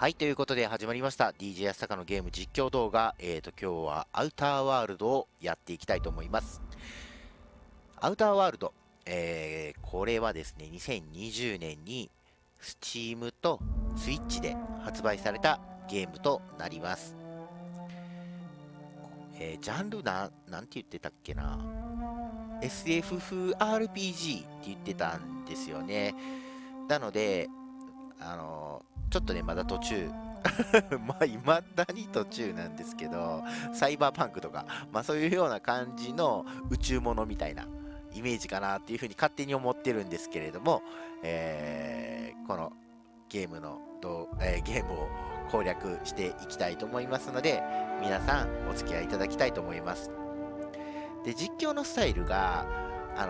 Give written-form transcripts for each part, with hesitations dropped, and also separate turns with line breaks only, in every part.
はい、ということで始まりました DJ 安高のゲーム実況動画。今日はアウターワールドをやっていきたいと思います。アウターワールド、これはですね、2020年に Steam と Switch で発売されたゲームとなります。ジャンルなんて言ってたっけな、SF 風 RPG って言ってたんですよね。なので、ちょっとね、まだ途中、まあ、未だに途中なんですけど、サイバーパンクとか、まあ、そういうような感じの宇宙ものみたいなイメージかなっていうふうに勝手に思ってるんですけれども、このゲームを攻略していきたいと思いますので、皆さんお付き合いいただきたいと思います。で、実況のスタイルが、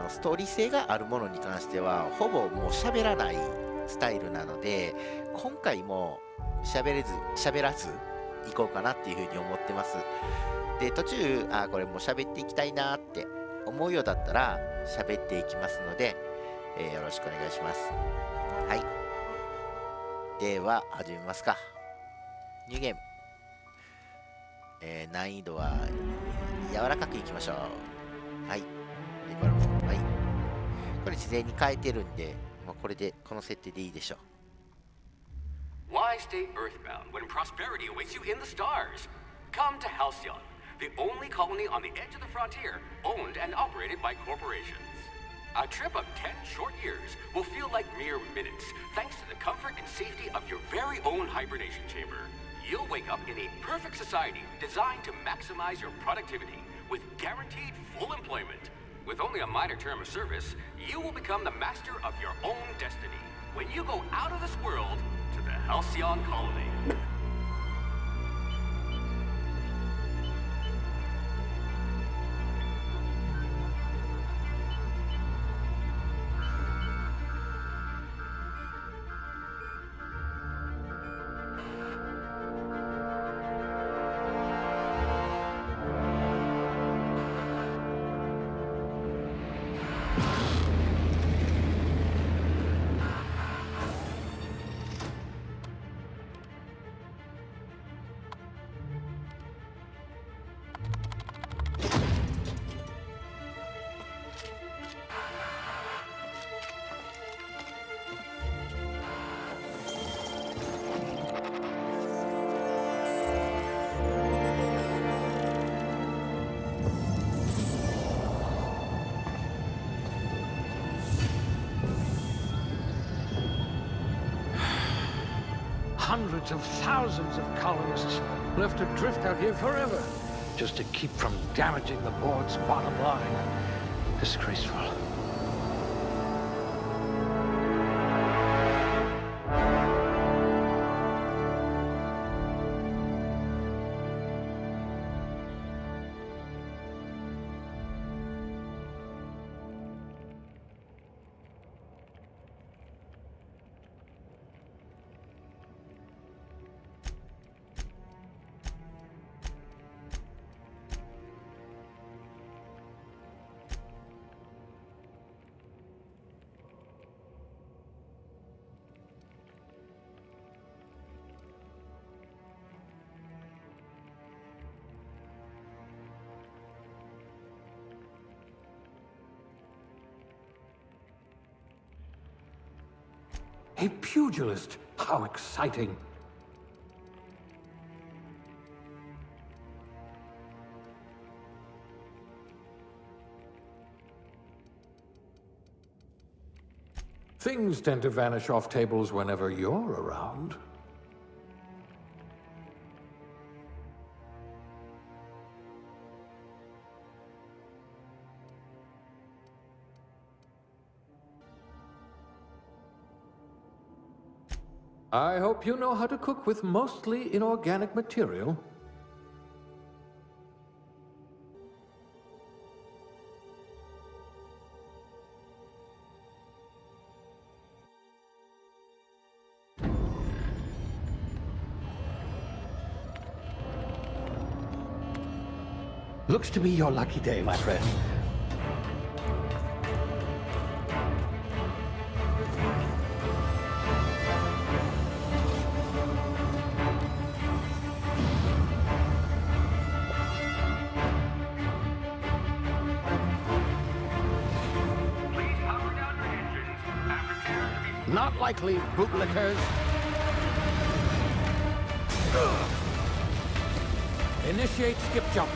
ストーリー性があるものに関しては、ほぼもう喋らないスタイルなので、今回も喋らずいこうかなっていうふうに思ってます。で、途中、これもう喋っていきたいなって思うようだったら喋っていきますので、よろしくお願いします。はい。では、始めますか。ニューゲーム。難易度は柔らかくいきましょう。はい。で、これも、はい。これ事前に変えてるんで、これでこの設定でいいでしょう。
Why stay earthbound when prosperity awaits you in the stars? Come to Halcyon, the only colony on the edge of the frontier, owned and operated by corporations. A trip of 10 short years will feel like mere minutes, thanks to the comfort and safety of your very own hibernation chamber. You'll wake up in a perfect society designed to maximize your productivity with guaranteed full employment. With only a minor term of service, you will become the master of your own destiny when you go out of this world to the Halcyon colony.
Hundreds of thousands of colonists left to drift out here forever, just to keep from damaging the board's bottom line. Disgraceful. A pugilist? How exciting! Things tend to vanish off tables whenever you're around. I hope you know how to cook with mostly inorganic material. Looks to be your lucky day, my friend. Not likely, bootlickers. Initiate skip jump.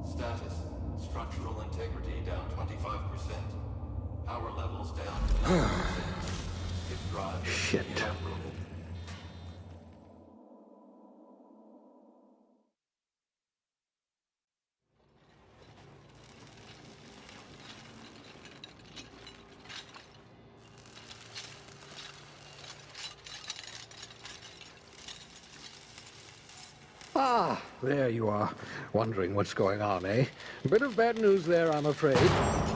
Status. Structural integrity down 25%. Power levels down to 9%. Hip drive
Shit.
inoperable.
Ah, there you are. Wondering what's going on, eh? Bit of bad news there, I'm afraid.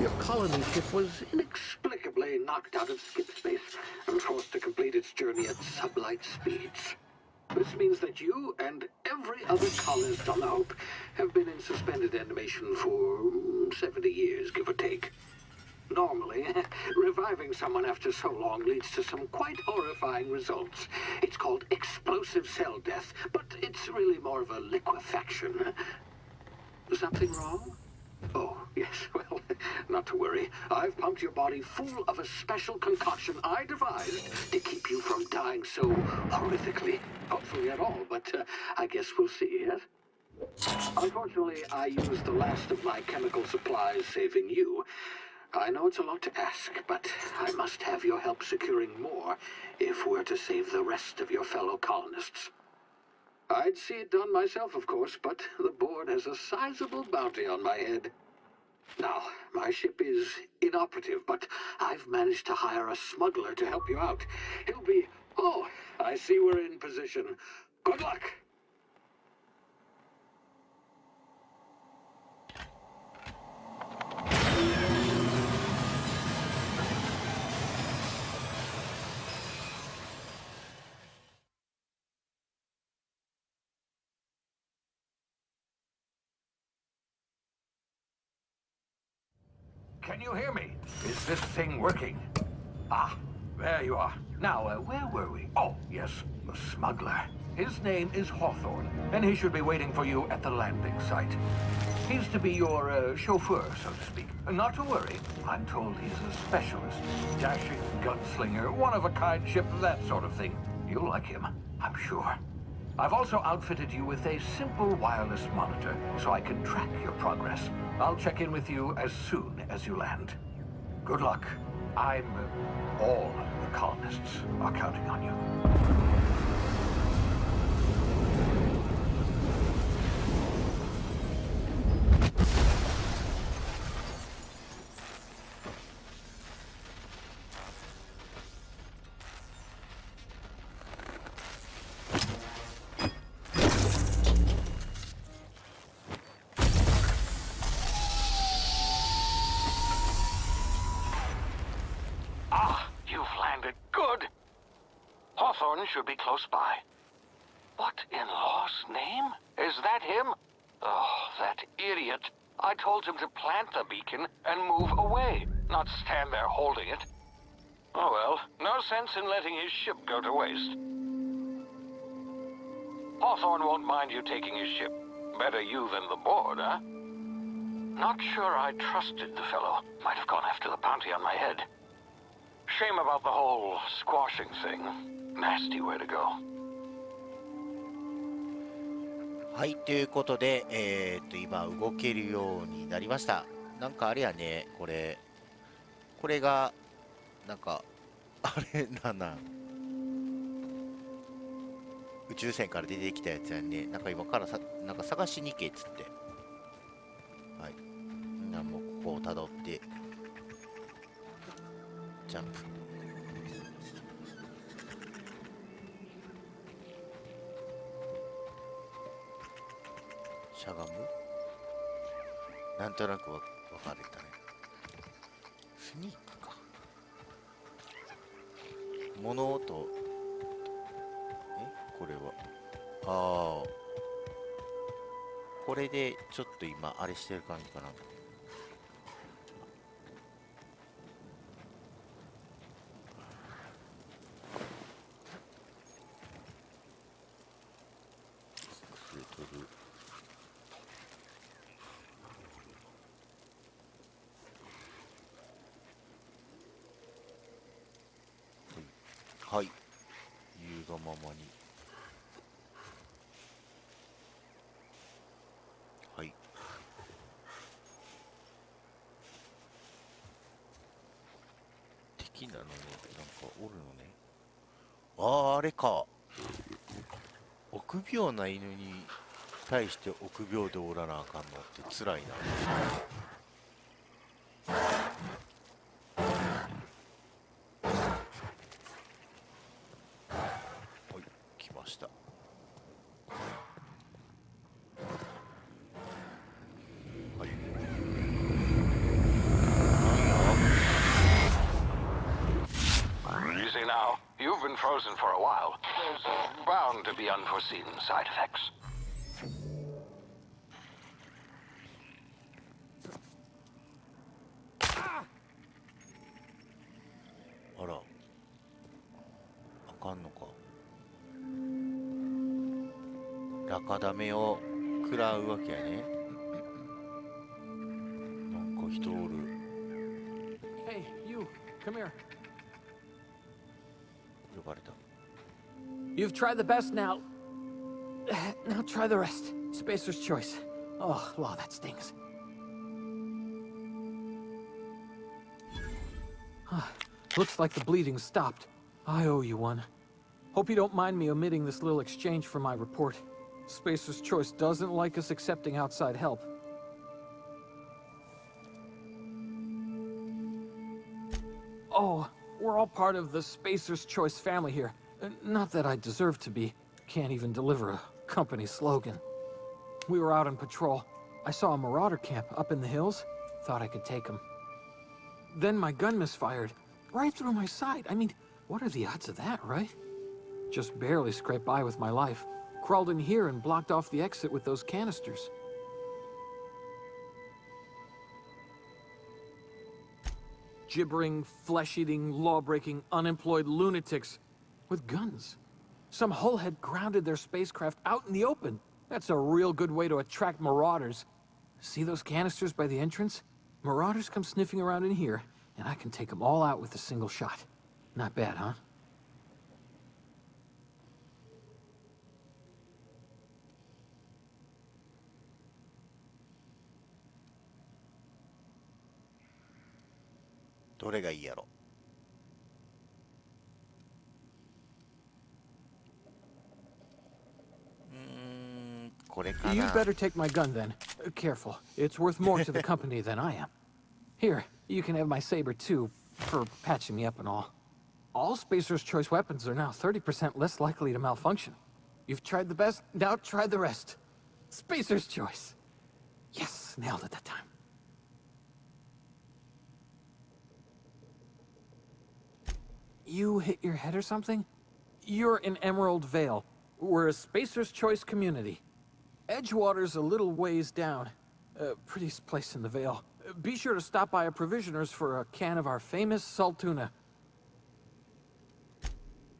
Your colony ship was inexplicably knocked out of skip space and forced to complete its journey at sublight speeds. This means that you and every other colonist on the Hope have been in suspended animation for 70 years, give or take. Normally, reviving someone after so long leads to some quite horrifying results. It's called explosive cell death, but it's really more of a liquefaction. Something wrong? Oh, yes, well, not to worry. I've pumped your body full of a special concoction I devised to keep you from dying so horrifically. Hopefully at all, but I guess we'll see, yes? Unfortunately, I used the last of my chemical supplies saving you. I know it's a lot to ask, but I must have your help securing more if we're to save the rest of your fellow colonists. I'd see it done myself, of course, but the board has a sizable bounty on my head. Now, my ship is inoperative, but I've managed to hire a smuggler to help you out. He'll be... Oh, I see we're in position. Good luck!
Can you hear me? Is this thing working? Ah, there you are. Now, where were we? Oh, yes, the smuggler. His name is Hawthorne, and he should be waiting for you at the landing site. He's to be your chauffeur, so to speak. Not to worry. I'm told he's a specialist. Dashing gunslinger, one-of-a-kind ship, that sort of thing. You'll like him, I'm sure. I've also outfitted you with a simple wireless monitor, so I can track your progress. I'll check in with you as soon as you land. Good luck. All the colonists are counting on you. Hawthorne should be close by. What in law's name? Is that him? Oh, that idiot. I told him to plant the beacon and move away, not stand there holding it. Oh well, no sense in letting his ship go to waste. Hawthorne won't mind you taking his ship. Better you than the board, huh? Not sure I trusted the fellow. Might have gone after the bounty on my head. Shame about the whole squashing thing. Nasty way to go.
はい、ということで、今動けるようになりました。なんかあれやね、これが、なんか、あれ宇宙船から出てきたやつやね。なんか今からなんか探しに行けっつって。はい。もうここを辿って、ジャンプ。しゃがむ。なんとなく分かれたね。スニークか。物音。これは。ああ。これでちょっと今あれしてる感じかな。はい、言うがままに。はい。敵なのね、なんかおるのね。ああ、あれか。臆病な犬に対して臆病でおらなあかんのって辛いな。はい、来ました。はい。
Easy now. You've been frozen for a while. There's bound to be unforeseen side effects.
あら、あかんのか。ラカダメを食らうわけやね。なんか人おる。
Hey, you, come here.
呼ばれた。
You've tried the best now. Now try the rest. Spacer's choice. Oh, law, that stings. Looks like the bleeding stopped. I owe you one. Hope you don't mind me omitting this little exchange from my report. Spacer's choice doesn't like us accepting outside help. Oh, we're all part of the Spacer's Choice family here. Not that I deserve to be. Can't even deliver a company slogan. We were out on patrol. I saw a marauder camp up in the hills. Thought I could take them. Then my gun misfired. Right through my side. I mean, what are the odds of that, right? Just barely scraped by with my life. Crawled in here and blocked off the exit with those canisters. Gibbering, flesh-eating, law-breaking, unemployed lunatics with guns. Some hullhead grounded their spacecraft out in the open. That's a real good way to attract marauders. See those canisters by the entrance? Marauders come sniffing around in here, and I can take them all out with a single shot. Not bad, huh?
どれがいいやろ。これかな。
You'd better take my gun then. Careful. It's worth more to the company than I am. Here, you can have my saber too, for patching me up and all. All Spacer's Choice weapons are now 30% less likely to malfunction. You've tried the best, now try the rest. Spacer's Choice. Yes, nailed it that time. You hit your head or something? You're in Emerald Vale. We're a Spacer's Choice community. Edgewater's a little ways down. Prettiest place in the Vale. Be sure to stop by a provisioner's for a can of our famous salt tuna.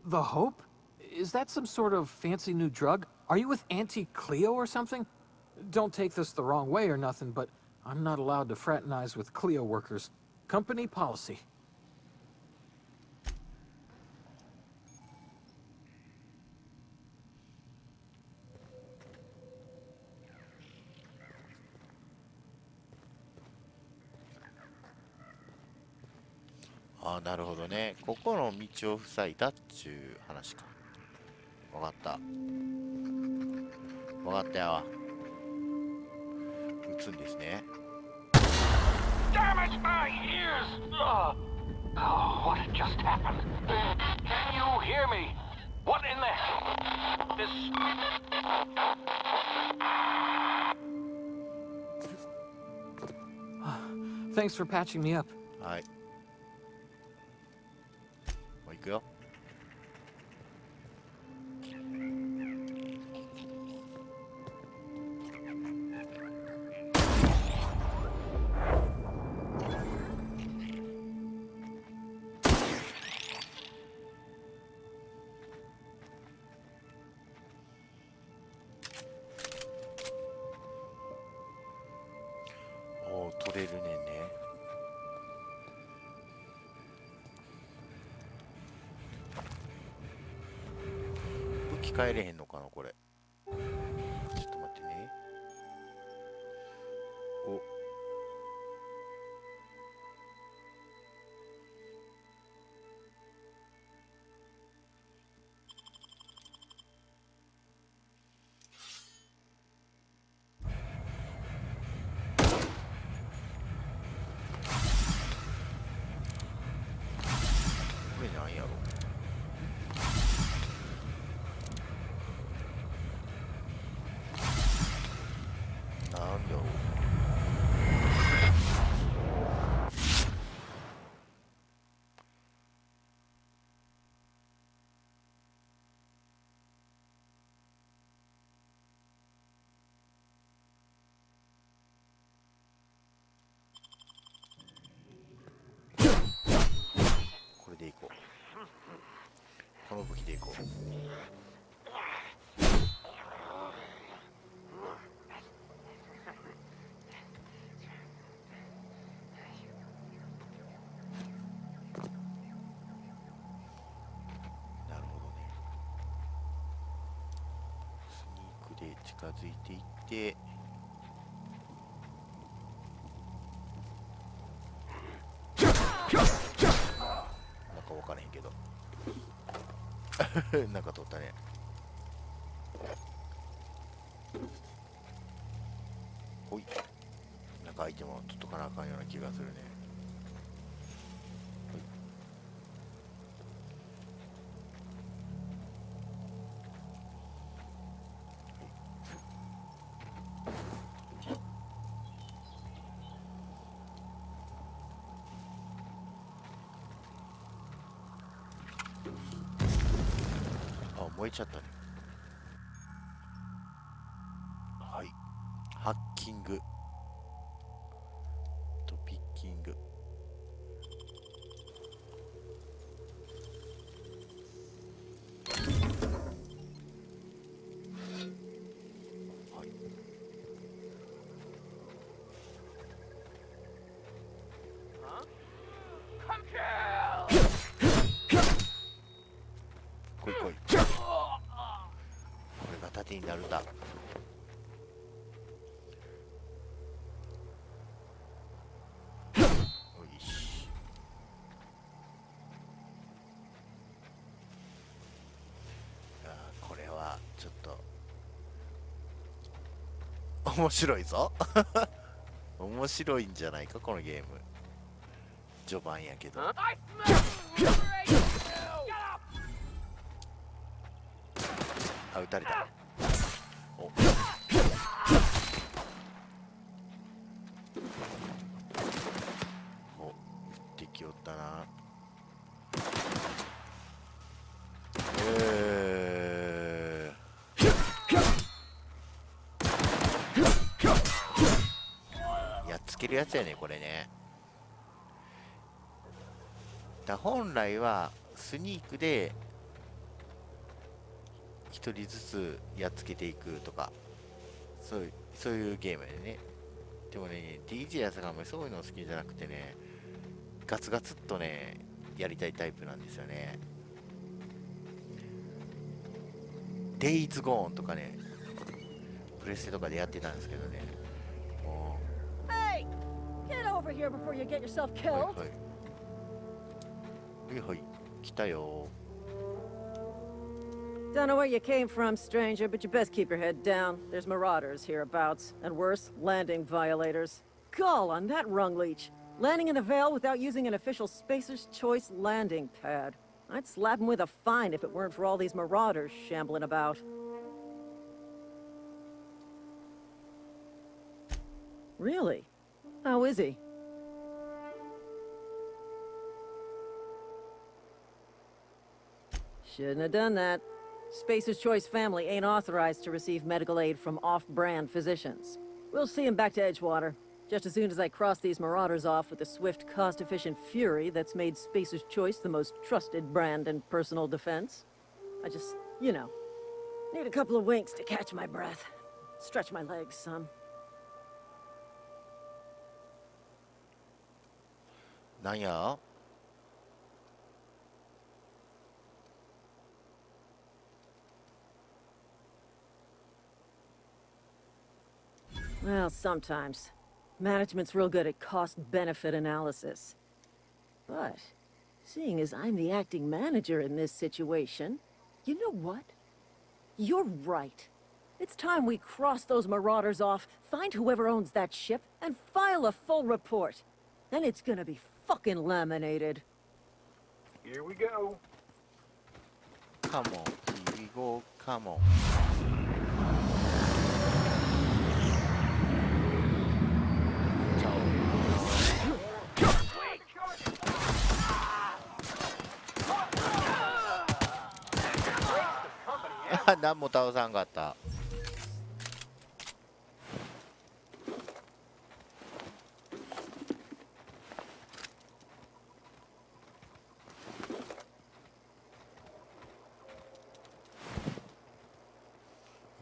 The Hope? Is that some sort of fancy new drug? Are you with Auntie Cleo or something? Don't take this the wrong way or nothing, but I'm not allowed to fraternize with Cleo workers. Company policy.
ああ、なるほどね。ここの道を塞いだっちゅう話か。わかった。わかったよ。撃つんですね。
Damn it, my ears! Oh, what had just happened? Can you hear me? What in the... This...
Thanks for patching me up.
はい。もう行くよ。おお、取れるねんね。替えれへんのかなこれ。ちょっと待ってね。お、これなんやろ。なんだろう。これでいこう。この武器でいこう。なるほどね。スニークで近づいていって、なんか分からへんけどなんか取ったね。ほい。なんか相手も取っとかなあかんような気がするね。ほい。あ、燃えちゃったね。はい。ハッキング。とピッキング。はい。来い来い。これが盾になるんだ。おいし。これはちょっと面白いぞ面白いんじゃないかこのゲーム。序盤やけど。あ、撃たれた。お、お、敵おったな。やっつけるやつやねこれね。本来はスニークで一人ずつやっつけていくとか、そういうゲームでね。でもね、DJ やさがそういうの好きじゃなくてね、ガツガツっとねやりたいタイプなんですよね。デイズゴーンとかね、プレステとかでやってたんですけどね、もう
Hey! Get over here before you get yourself
はい
killed!
はいはい、来たよ。
Don't know where you came from, stranger, but you best keep your head down. There's marauders hereabouts, and worse, landing violators. Gall on that rung leech. Landing in the Vale without using an official Spacer's Choice landing pad. I'd slap him with a fine if it weren't for all these marauders shambling about. Really? How is he? Shouldn't have done that. Spacer's Choice family ain't authorized to receive medical aid from off-brand physicians. We'll see him back to Edgewater, just as soon as I cross these marauders off with the swift, cost-efficient fury that's made Spacer's Choice the most trusted brand in personal defense. I just, you know, need a couple of winks to catch my breath. Stretch my legs some.
なんや。
Well, sometimes. Management's real good at cost-benefit analysis. But, seeing as I'm the acting manager in this situation, you know what? You're right. It's time we cross those marauders off, find whoever owns that ship, and file a full report. Then it's gonna be fucking laminated.
Here we go.
Come on, here we go, come on. 何も倒さんかった。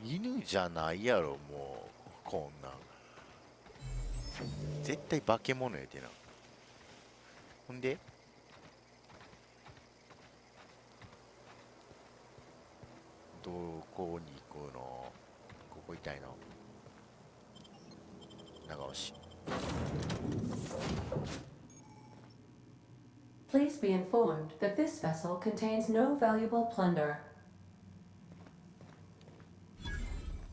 犬じゃないやろ、もうこんなん絶対化け物やでな。ほんでどこに行くの？ここ痛いの？長押し。
Please be informed that this vessel contains no valuable plunder.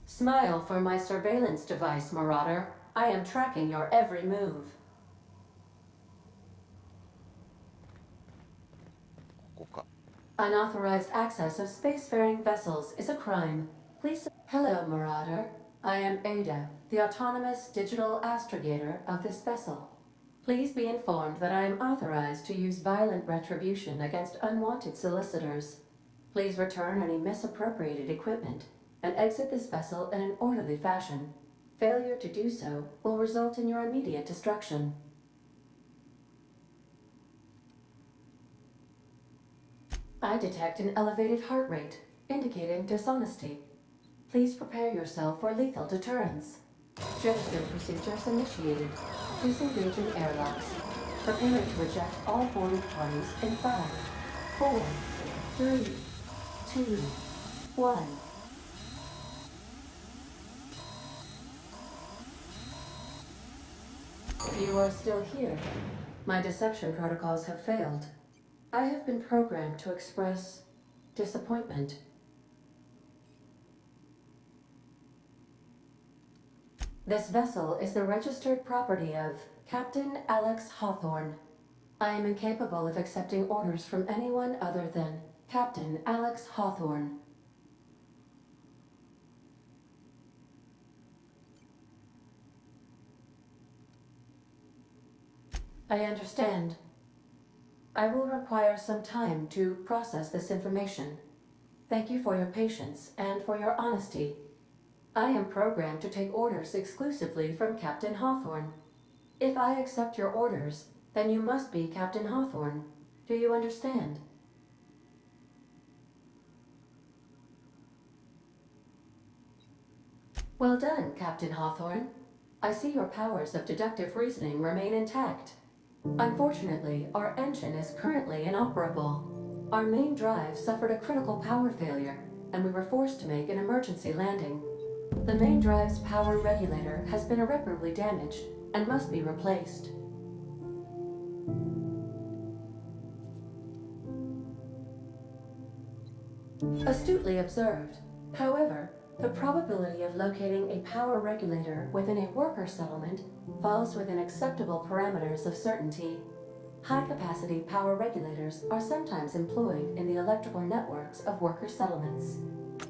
Smile for my surveillance device, Marauder. I am tracking your every move.
ここか。
Unauthorized access of spacefaring vessels is a crime. Please. Hello, Marauder. I am Ada, the autonomous digital astrogator of this vessel. Please be informed that I am authorized to use violent retribution against unwanted solicitors. Please return any misappropriated equipment and exit this vessel in an orderly fashion. Failure to do so will result in your immediate destruction. I detect an elevated heart rate, indicating dishonesty. Please prepare yourself for lethal deterrence. Jetson procedures initiated. Disengaging airlocks. Preparing to eject all boarding parties in 5, 4, 3, 2, 1. You are still here. My deception protocols have failed. I have been programmed to express disappointment. This vessel is the registered property of Captain Alex Hawthorne. I am incapable of accepting orders from anyone other than Captain Alex Hawthorne. I understand. I will require some time to process this information. Thank you for your patience and for your honesty. I am programmed to take orders exclusively from Captain Hawthorne. If I accept your orders, then you must be Captain Hawthorne. Do you understand? Well done, Captain Hawthorne. I see your powers of deductive reasoning remain intact. Unfortunately, our engine is currently inoperable. Our main drive suffered a critical power failure, and we were forced to make an emergency landing. The main drive's power regulator has been irreparably damaged and must be replaced. Astutely observed. However, the probability of locating a power regulator within a worker settlement falls within acceptable parameters of certainty. High-capacity power regulators are sometimes employed in the electrical networks of worker settlements.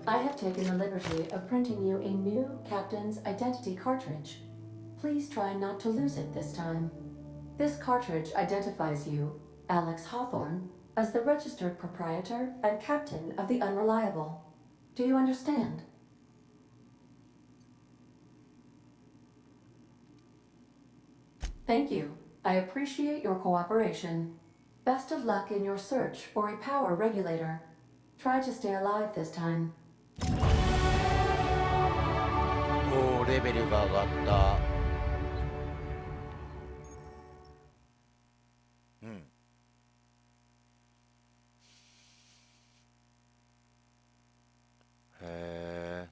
I have taken the liberty of printing you a new captain's identity cartridge. Please try not to lose it this time. This cartridge identifies you, Alex Hawthorne, as the registered proprietor and captain of the Unreliable. Do you understand? Thank you. I appreciate your cooperation. Best of luck in your search for a power regulator. Try to stay alive this time.
おー、レベルが上がった。うん。へえ。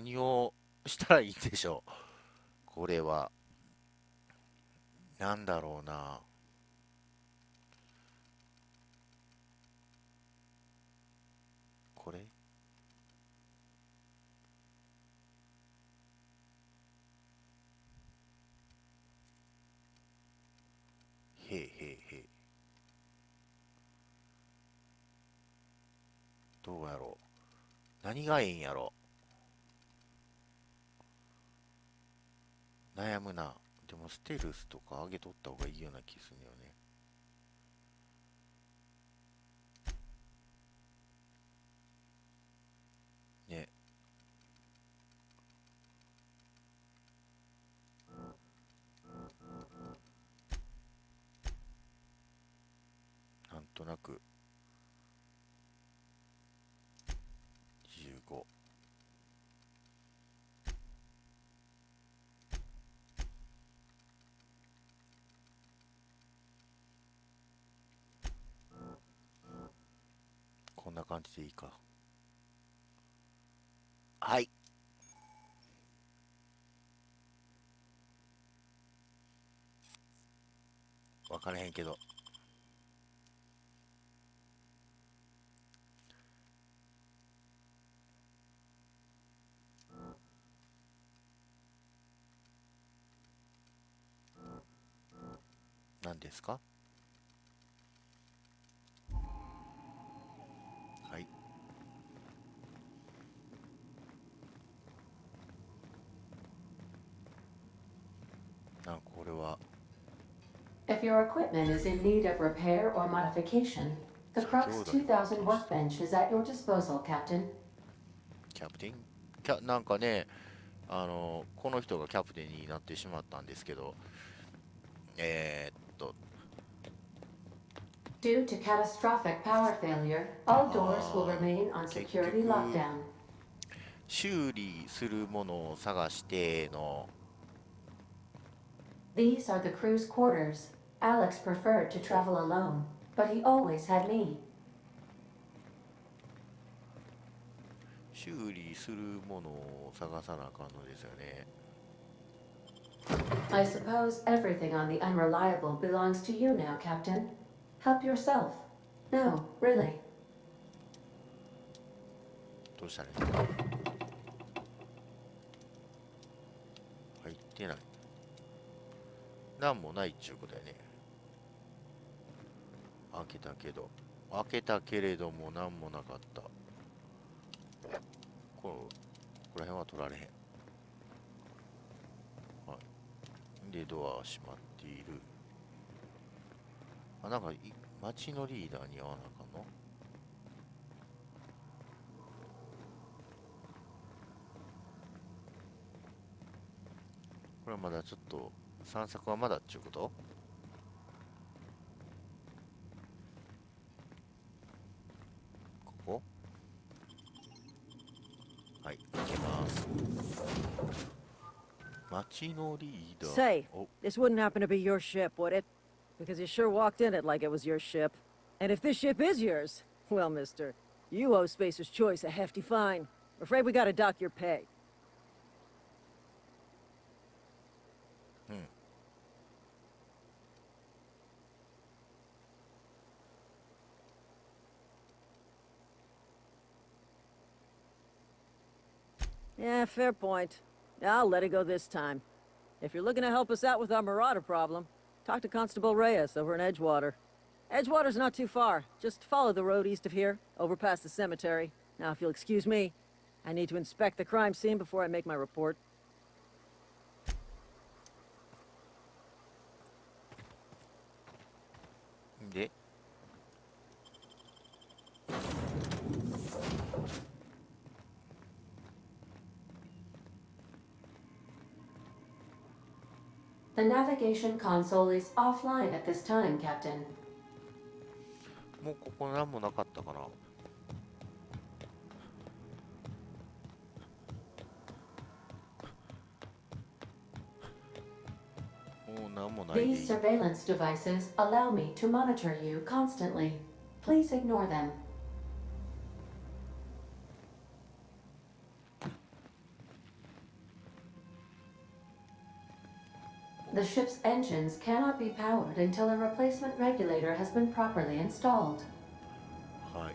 何をしたらいいでしょう。これは。なんだろうな。これへえへえへえ。どうやろう。何がええんやろ。悩むな。でもステルスとか上げとった方がいいような気するよね。ね。なんとなく15。こんな感じでいいか。はい。分からへんけど。何ですか？はい。これは。
If your equipment is in need of repair or modification, the Crux 2000 workbench is at your disposal, Captain.
キャプテンなんかね、この人がキャプテンになってしまったんですけど、
Due to catastrophic power failure, all doors will remain on
結
security
局
lockdown.
修理するものを探しての。
These are the crew's quarters. Alex preferred to travel alone, but he always had me.
修理するものを探さなあかんのですよね。
I suppose everything on the Unreliable belongs to you now, Captain. Help yourself. No, really.
どうしたらいいの？入ってない。なんもないっちゅうことやね。開けたけれどもなんもなかった。ここら辺は取られへん。はい。で、ドアは閉まっている。なんか街のリーダーに会わなあかんの？これはまだちょっと散策はまだっちゅうこと？ここ？はい、行きます。街のリーダー。
Say,
お、
this wouldn't happen to be your ship, would it? Because you sure walked in it like it was your ship. And if this ship is yours, well, mister, you owe Spacer's Choice a hefty fine. I'm afraid we gotta dock your pay. Yeah, fair point. I'll let it go this time. If you're looking to help us out with our marauder problem, talk to Constable Reyes over in Edgewater. Edgewater's not too far. Just follow the road east of here, over past the cemetery. Now, if you'll excuse me, I need to inspect the crime scene before I make my report.
で、
The navigation console is offline at this time, Captain.
もうここなんもなかったかな。もうなんもないでいい。
These surveillance devices allow me to monitor you constantly. Please ignore them. The ship's engines cannot be powered until a replacement regulator has been properly installed.
はい。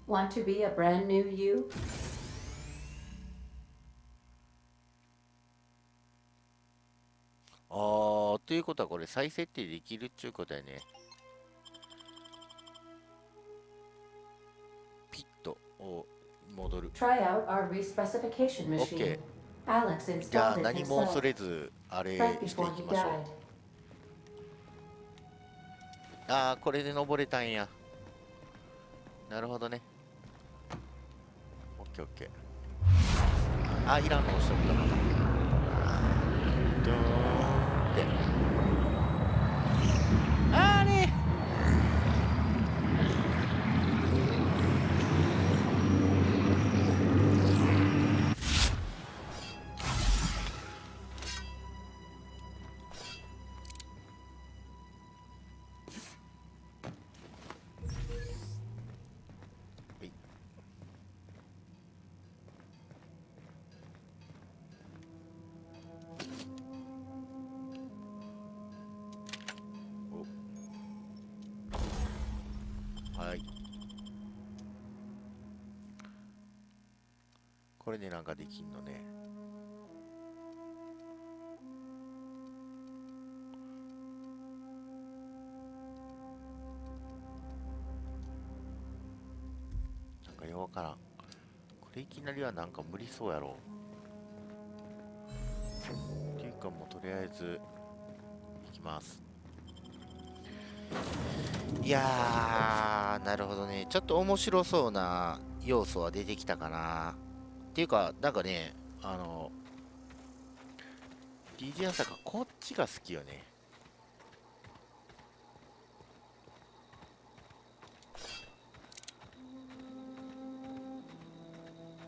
Want to be a brand new you?
ということはこれ再設定できるっちゅうことやね。ピットを戻る。
Try out our respecification machine. Alex
じゃあ
installed it
何も
himself
恐れずあれ
right
してい
before
き
he
ましょう。
died.
これで登れたんや。なるほどね。オッケーオッケー。いらんの押しておくとまた。ドーンって。あれはい。これでなんかできんのね。なんかようわからん。これいきなりはなんか無理そうやろ。っていうかもうとりあえずいきます。いやー、なるほどね。ちょっと面白そうな要素は出てきたかな。っていうか、なんかね、DJ 朝香こっちが好きよね。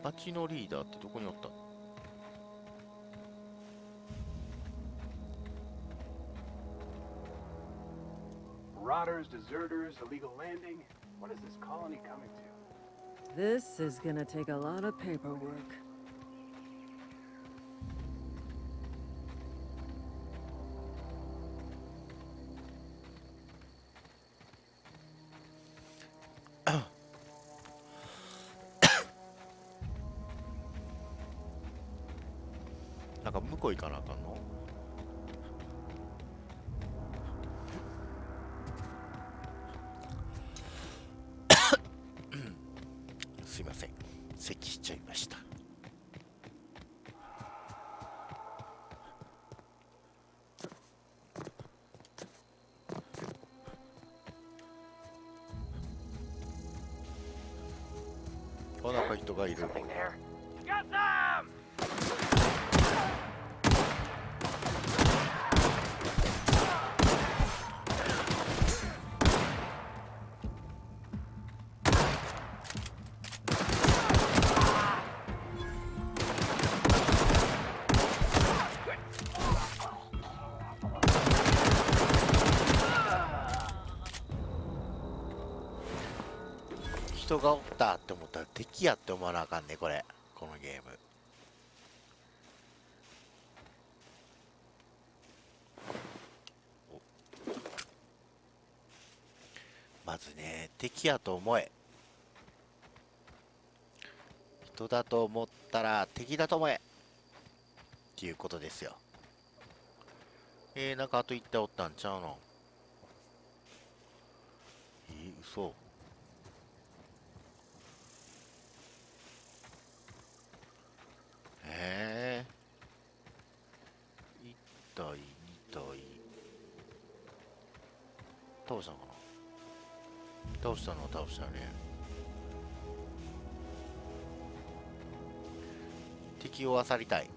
街のリーダーってどこにおった？
Marauders, deserters, illegal landing. What is this colony coming to?
This is gonna take a lot of paperwork.
なんか向こう行かなあかんの？すいません、咳しちゃいました。なんか人がいる。人がおったって思ったら敵やって思わなあかんね、このゲーム。まずね、敵やと思え。人だと思ったら敵だと思えっていうことですよ。なんかあと一体おったんちゃうの？嘘。1体、2体。倒したのかな？倒したのは倒したね。敵を漁りたい。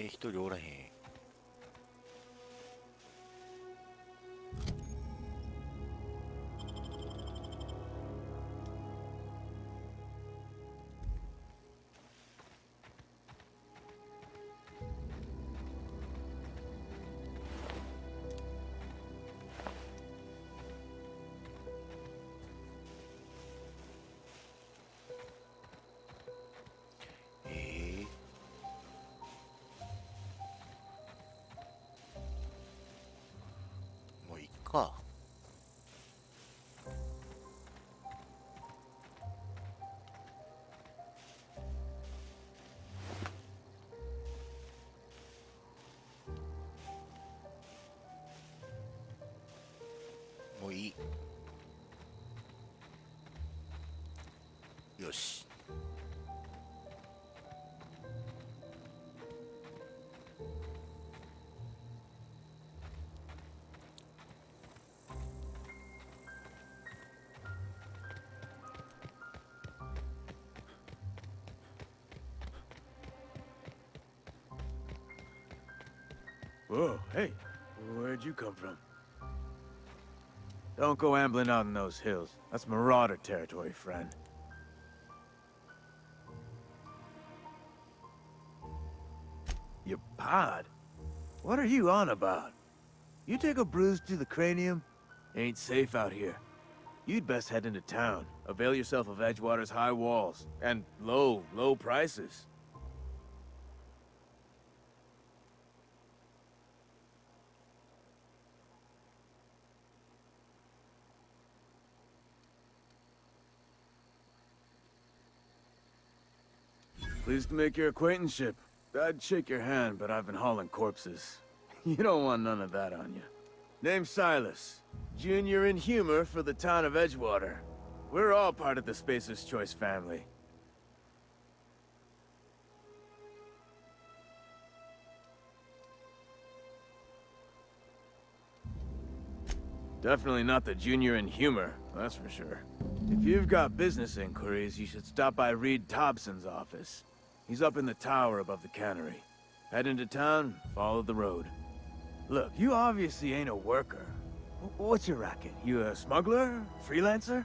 一人おらへん。か。もういい。よし。
Whoa, hey, where'd you come from? Don't go ambling out in those hills. That's marauder territory, friend. Your pod? What are you on about? You take a bruise to the cranium? Ain't safe out here. You'd best head into town. Avail yourself of Edgewater's high walls. And low prices. Pleased to make your acquaintanceship. I'd shake your hand, but I've been hauling corpses. You don't want none of that on you. Name's Silas. Junior in humor for the town of Edgewater. We're all part of the Spacer's Choice family. Definitely not the junior in humor, that's for sure. If you've got business inquiries, you should stop by Reed Thompson's office. He's up in the tower above the cannery. Head into town, follow the road. Look, you obviously ain't a worker. What's your racket? You a smuggler? Freelancer?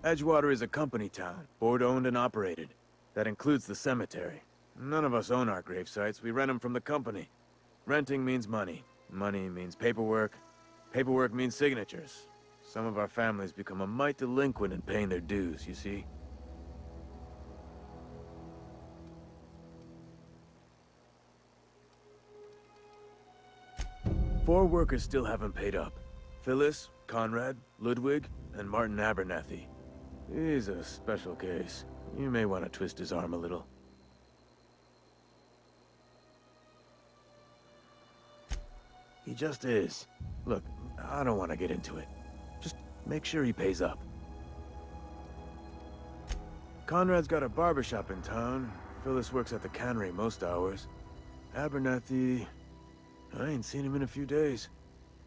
Edgewater is a company town, board-owned and operated. That includes the cemetery. None of us own our grave sites, we rent them from the company. Renting means money. Money means paperwork. Paperwork means signatures. Some of our families become a mite delinquent in paying their dues, you see? Four workers still haven't paid up. Phyllis, Conrad, Ludwig, and Martin Abernathy. He's a special case. You may want to twist his arm a little. He just is. Look, I don't want to get into it. Just make sure he pays up. Conrad's got a barbershop in town. Phyllis works at the cannery most hours. Abernathy... I ain't seen him in a few days.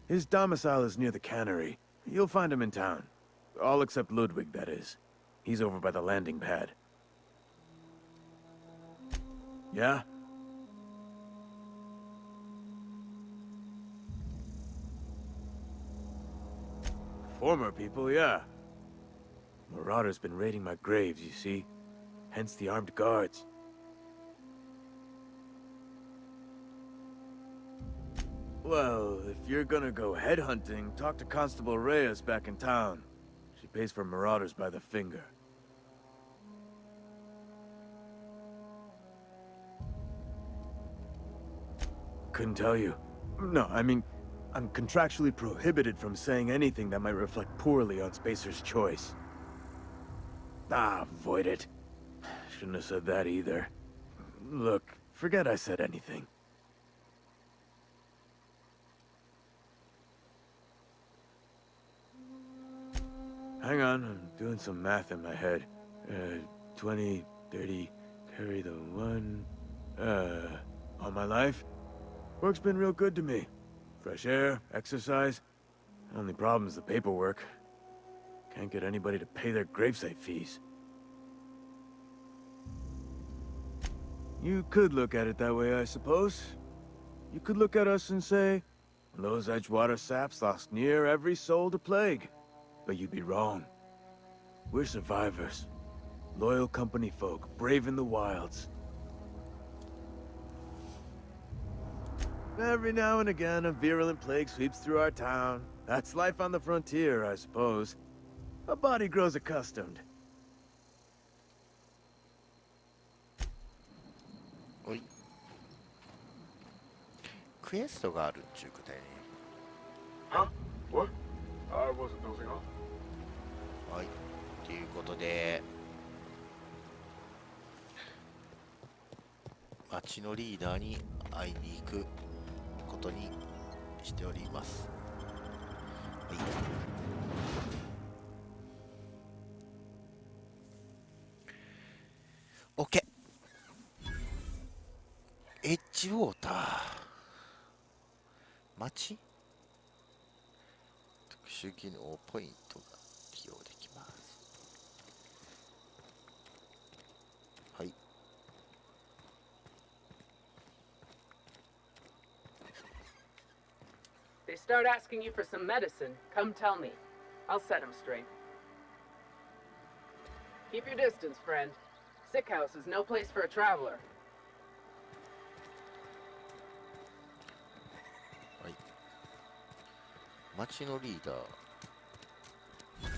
His domicile is near the cannery. You'll find him in town. All except Ludwig, that is. He's over by the landing pad. Yeah? Former people, yeah. Marauders been raiding my graves, you see. Hence the armed guards. Well, if you're gonna go headhunting, talk to Constable Reyes back in town. She pays for marauders by the finger. Couldn't tell you. No, I mean, I'm contractually prohibited from saying anything that might reflect poorly on Spacer's Choice. Ah, avoid it. Shouldn't have said that either. Look, forget I said anything. Hang on, I'm doing some math in my head. 20, 30, carry the 1... all my life? Work's been real good to me. Fresh air, exercise. Only problem is the paperwork. Can't get anybody to pay their gravesite fees. You could look at it that way, I suppose. You could look at us and say, those Edgewater saps lost near every soul to plague. But you'd be wrong. We're survivors. Loyal company folk, brave in the wilds. Every now and again, a virulent plague sweeps through our town. That's life on the frontier, I suppose. A body grows accustomed.
クエストがあるっちゅうことやね。
Huh? What? I wasn't dozing off.
はい、ということで町のリーダーに会いに行くことにしております。はい、OK。エッジウォーター町特殊技能ポイントが利用できます。はい。
They start asking you for some medicine, come tell me. I'll set them straight. Keep your distance, friend. Sick house is no place for a traveler.
はい。町のリーダー。こっ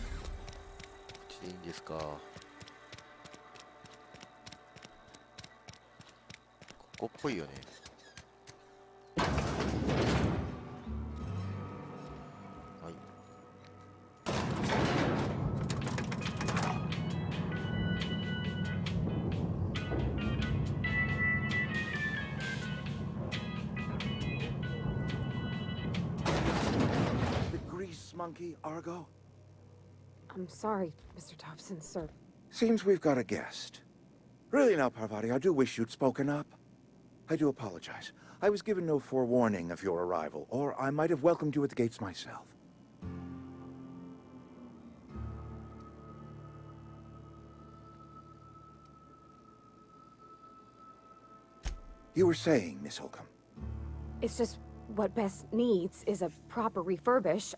ちでいいんですか。ここっぽいよね。はい。
The grease monkey, Argo?
I'm sorry, Mr. Thompson, sir.
Seems we've got a guest. Really now, Parvati, I do wish you'd spoken up. I do apologize. I was given no forewarning of your arrival, or I might have welcomed you at the gates myself. You were saying, Miss Holcomb.
It's just what Bess needs is a proper refurbish.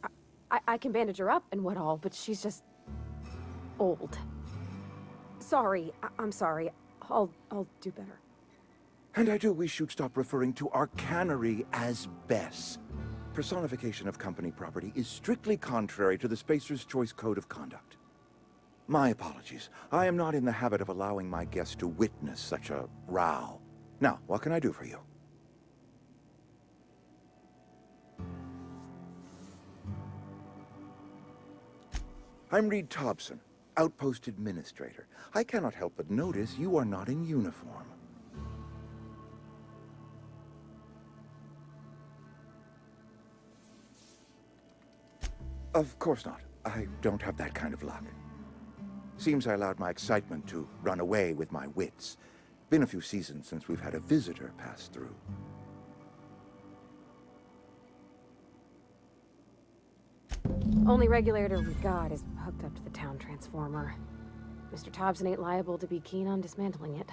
I can bandage her up and what all, but she's just old. Sorry, I'm sorry. I'll do better.
And I do wish you'd stop referring to our cannery as Bess. Personification of company property is strictly contrary to the Spacer's Choice Code of Conduct. My apologies. I am not in the habit of allowing my guests to witness such a row. Now, what can I do for you? I'm Reed Thompson, Outpost Administrator. I cannot help but notice you are not in uniform. Of course not. I don't have that kind of luck. Seems I allowed my excitement to run away with my wits. Been a few seasons since we've had a visitor pass through.
Only regulator we got is hooked up to the town transformer. Mr. Thompson ain't liable to be keen on dismantling it.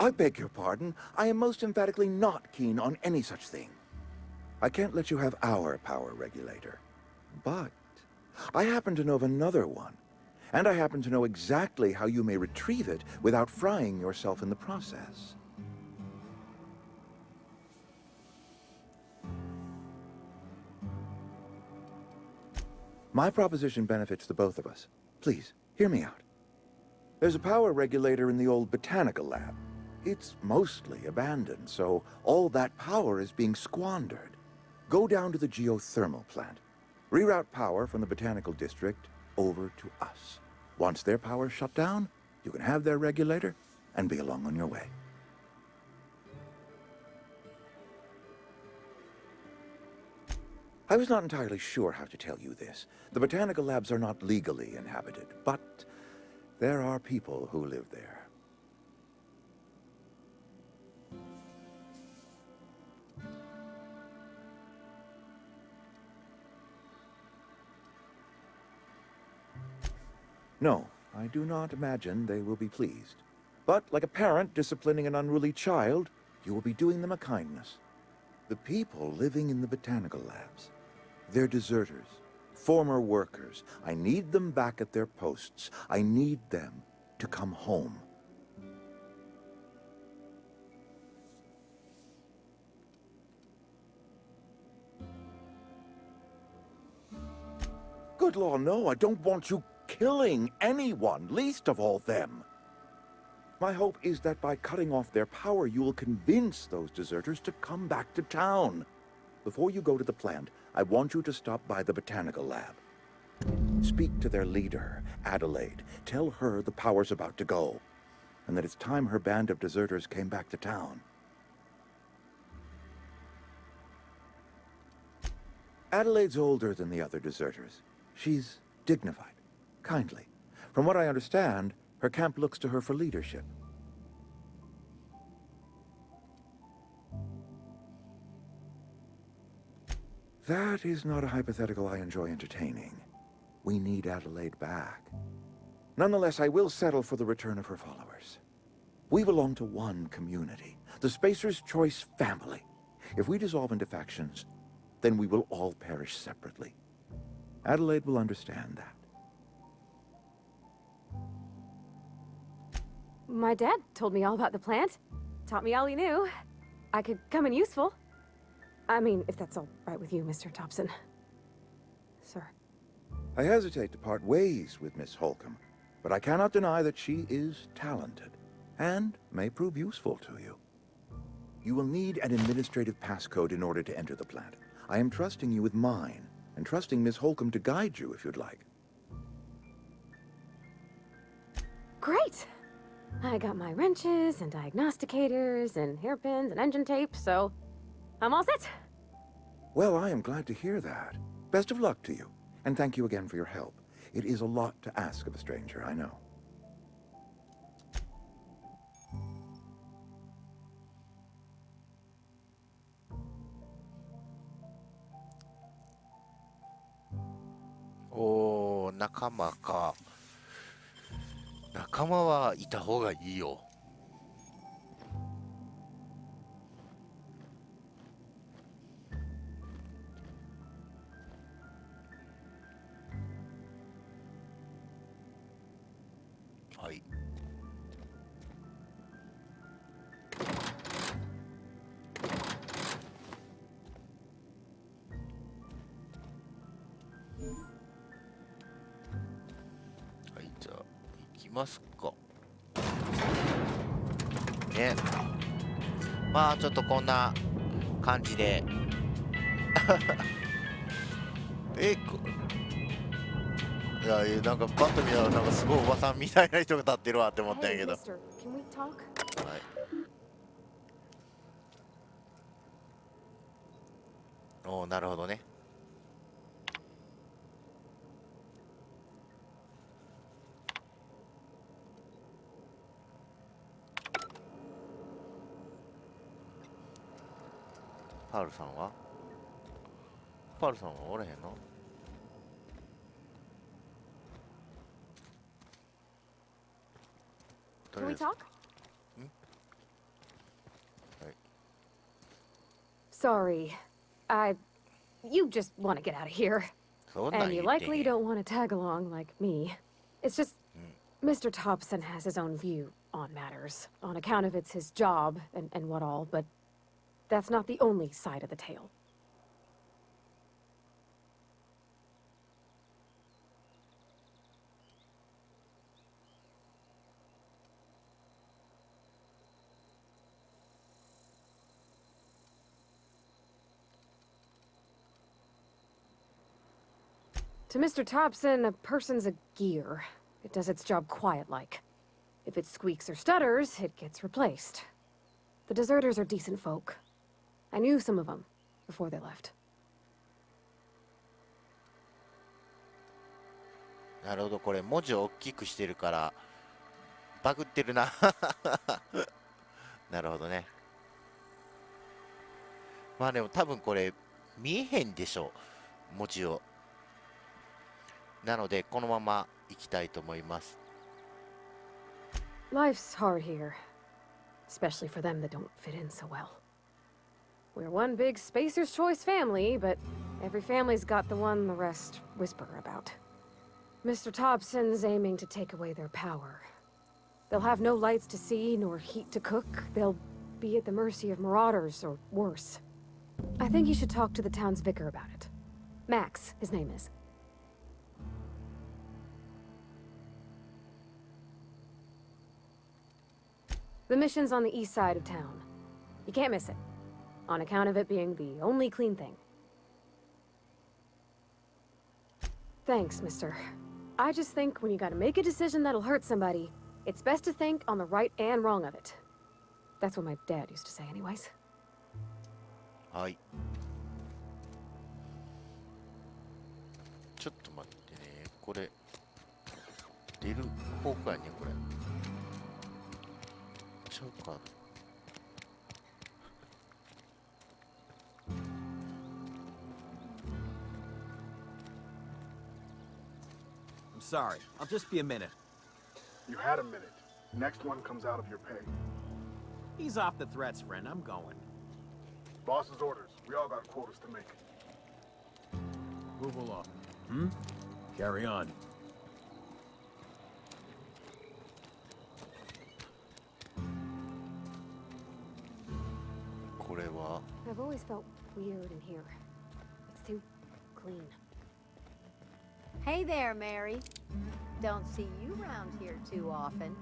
I beg your pardon. I am most emphatically not keen on any such thing. I can't let you have our power regulator. But I happen to know of another one. And I happen to know exactly how you may retrieve it without frying yourself in the process. My proposition benefits the both of us. Please, hear me out. There's a power regulator in the old botanical lab. It's mostly abandoned, so all that power is being squandered. Go down to the geothermal plant. Reroute power from the botanical district over to us. Once their power's shut down, you can have their regulator and be along on your way. I was not entirely sure how to tell you this. The botanical labs are not legally inhabited, but there are people who live there. No, I do not imagine they will be pleased. But like a parent disciplining an unruly child, you will be doing them a kindness. The people living in the botanical labs, they're deserters, former workers. I need them back at their posts. I need them to come home. Good Lord, no, I don't want you killing anyone, least of all them. My hope is that by cutting off their power, you will convince those deserters to come back to town. Before you go to the plant, I want you to stop by the botanical lab. Speak to their leader, Adelaide. Tell her the power's about to go, and that it's time her band of deserters came back to town. Adelaide's older than the other deserters. She's dignified, kindly. From what I understand, her camp looks to her for leadership. That is not a hypothetical I enjoy entertaining. We need Adelaide back. Nonetheless, I will settle for the return of her followers. We belong to one community, the Spacer's Choice family. If we dissolve into factions, then we will all perish separately. Adelaide will understand that.
My dad told me all about the plant. Taught me all he knew. I could come in useful. I mean, if that's all right with you, Mr. Thompson. Sir.
I hesitate to part ways with Miss Holcomb, but I cannot deny that she is talented and may prove useful to you. You will need an administrative passcode in order to enter the plant. I am trusting you with mine, and trusting Miss Holcomb to guide you if you'd like.
Great! I got my wrenches and diagnosticators and hairpins and engine tape, so I'm all set.
Well, I am glad to hear that. Best of luck to you, and thank you again for your help. It is a lot to ask of a stranger, I know.
おー、仲間か。仲間はいた方がいいよ。はい。はい、じゃあ行きますか。ね。まあちょっとこんな感じでいや、なんかパッと見たらなんかすごいおばさんみたいな人が立ってるわって思ったんやけど。はい。おお、なるほどね。パールさんはおらへんの？Can
we talk? Sorry. You just want to get out of here. And you likely don't want to tag along like me. It's just, Mr. Thompson has his own view on matters, on account of it's his job and what all, but that's not the only side of the tale. To Mr. Thompson, a person's a gear. It does its job quiet-like. If it squeaks or stutters, it gets replaced. The deserters are decent folk. I knew some of them before they left.
なるほど、これ文字を大きくしてるからバグってるな。なるほどね。まあでも多分これ見えへんでしょう、文字を。なのでこのまま行きたいと思います。
Life's hard here, especially for them that don't fit in so well. We're one big Spacer's Choice family, but every family's got the one the rest whisper about. Mr. Thompson's aiming to take away their power. They'll have no lights to see, nor heat to cook. They'll be at the mercy of marauders, or worse. I think you should talk to the town's vicar about it. Max, his name is. The mission's on the east side of town. You can't miss it, on account of it being the only clean thing. Thanks, mister. I just think when you gotta make a decision that'll hurt somebody, it's best to think on the right and wrong of it. That's what my dad used to say anyways.
はい。ちょっと待ってね。これ、出る方向やね、これ。ちゃうか。
I'm sorry. I'll just be a minute.
You had a minute. Next one comes out of your pay.
Ease off the threats, friend. I'm going.
Boss's orders. We all got quotas to make.
Move along. Hmm? Carry on.
I've always felt weird in here. It's too clean.
Hey there, Mary. Don't see you around here too often.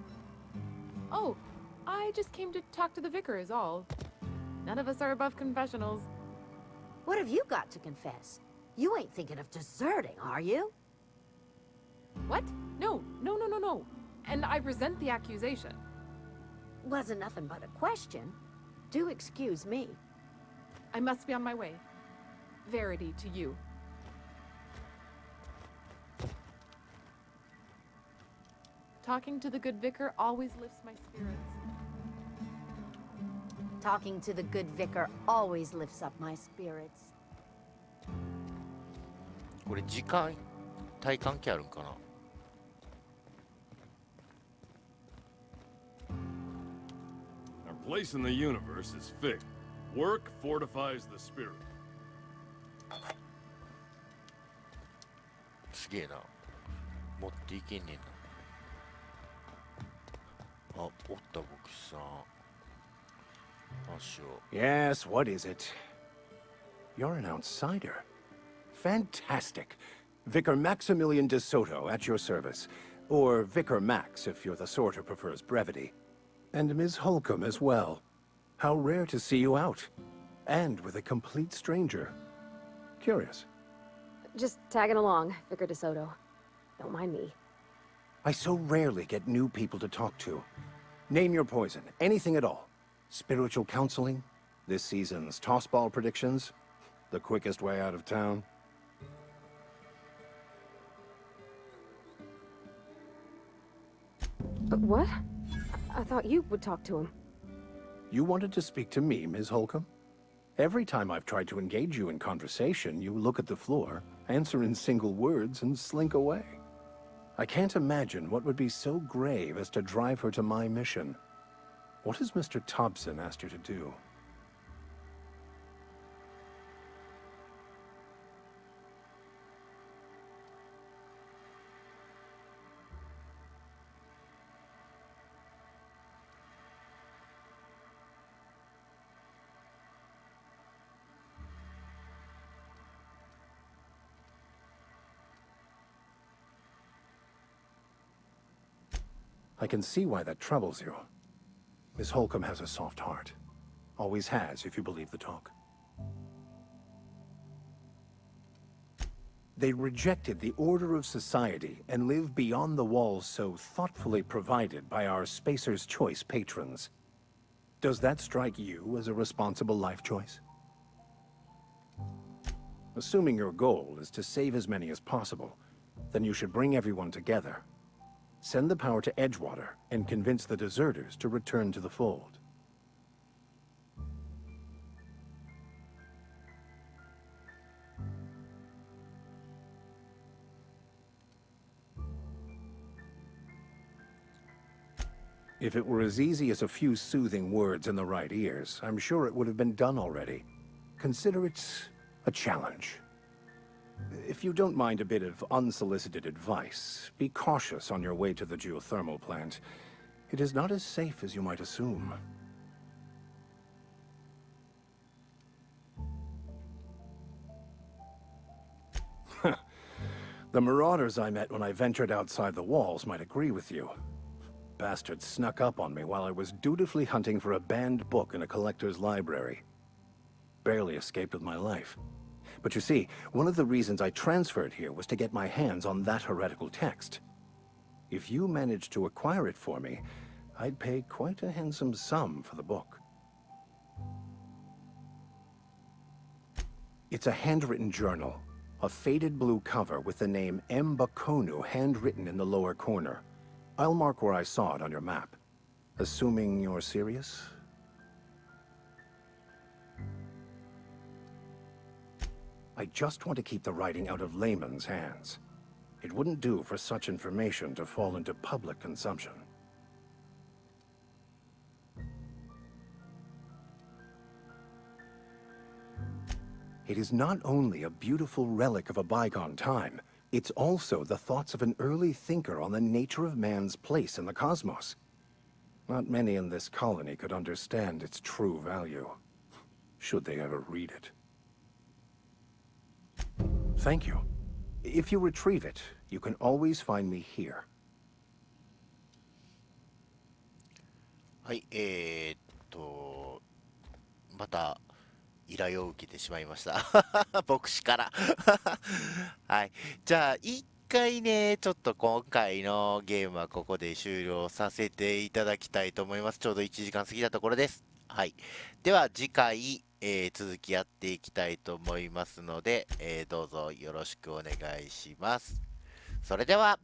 Oh, I just came to talk to the vicar is all. None of us are above confessionals.
What have you got to confess? You ain't thinking of deserting, are you?
What? No. And I resent the accusation.
Wasn't nothing but a question. Do excuse me.
I must be on my way. Verity to you. Talking to the good vicar always lifts my spirits.
Talking to the good vicar always lifts up my spirits.
これ時間帯関係あるんかな。
Our place in the universe is fixed. Work fortifies the spirit.
すげえな。持っていけんねんな。あ、おった牧師さん。足を。
Yes, what is it? You're an outsider. Fantastic. Vicar Maximilian de Soto at your service. Or Vicar Max if you're the sort who prefers brevity. And Ms. Holcomb as well. How rare to see you out. And with a complete stranger. Curious.
Just tagging along, Vicar de Soto. Don't mind me.
I so rarely get new people to talk to. Name your poison, anything at all. Spiritual counseling, this season's tossball predictions, the quickest way out of town.
What? I thought you would talk to him.
You wanted to speak to me, Ms. Holcomb? Every time I've tried to engage you in conversation, you look at the floor, answer in single words, and slink away. I can't imagine what would be so grave as to drive her to my mission. What has Mr. Thompson asked you to do? I can see why that troubles you. Miss Holcomb has a soft heart. Always has, if you believe the talk. They rejected the order of society and live beyond the walls so thoughtfully provided by our Spacer's Choice patrons. Does that strike you as a responsible life choice? Assuming your goal is to save as many as possible, then you should bring everyone together. Send the power to Edgewater and convince the deserters to return to the fold. If it were as easy as a few soothing words in the right ears, I'm sure it would have been done already. Consider it a challenge. If you don't mind a bit of unsolicited advice, be cautious on your way to the geothermal plant. It is not as safe as you might assume. The marauders I met when I ventured outside the walls might agree with you. bastard snuck up on me while I was dutifully hunting for a banned book in a collector's library. Barely escaped with my life. But you see, one of the reasons I transferred here was to get my hands on that heretical text. If you managed to acquire it for me, I'd pay quite a handsome sum for the book. It's a handwritten journal, a faded blue cover with the name M. Bakonu handwritten in the lower corner. I'll mark where I saw it on your map. Assuming you're serious? I just want to keep the writing out of layman's hands. It wouldn't do for such information to fall into public consumption. It is not only a beautiful relic of a bygone time, it's also the thoughts of an early thinker on the nature of man's place in the cosmos. Not many in this colony could understand its true value, should they ever read it. Thank you. If you retrieve it, you can always find me here.
はい、また依頼を受けてしまいました。牧師から。はい。じゃあ、一回ね、ちょっと今回のゲームはここで終了させていただきたいと思います。ちょうど1時間過ぎたところです。はい。では、次回、続きやっていきたいと思いますので、どうぞよろしくお願いします。それでは。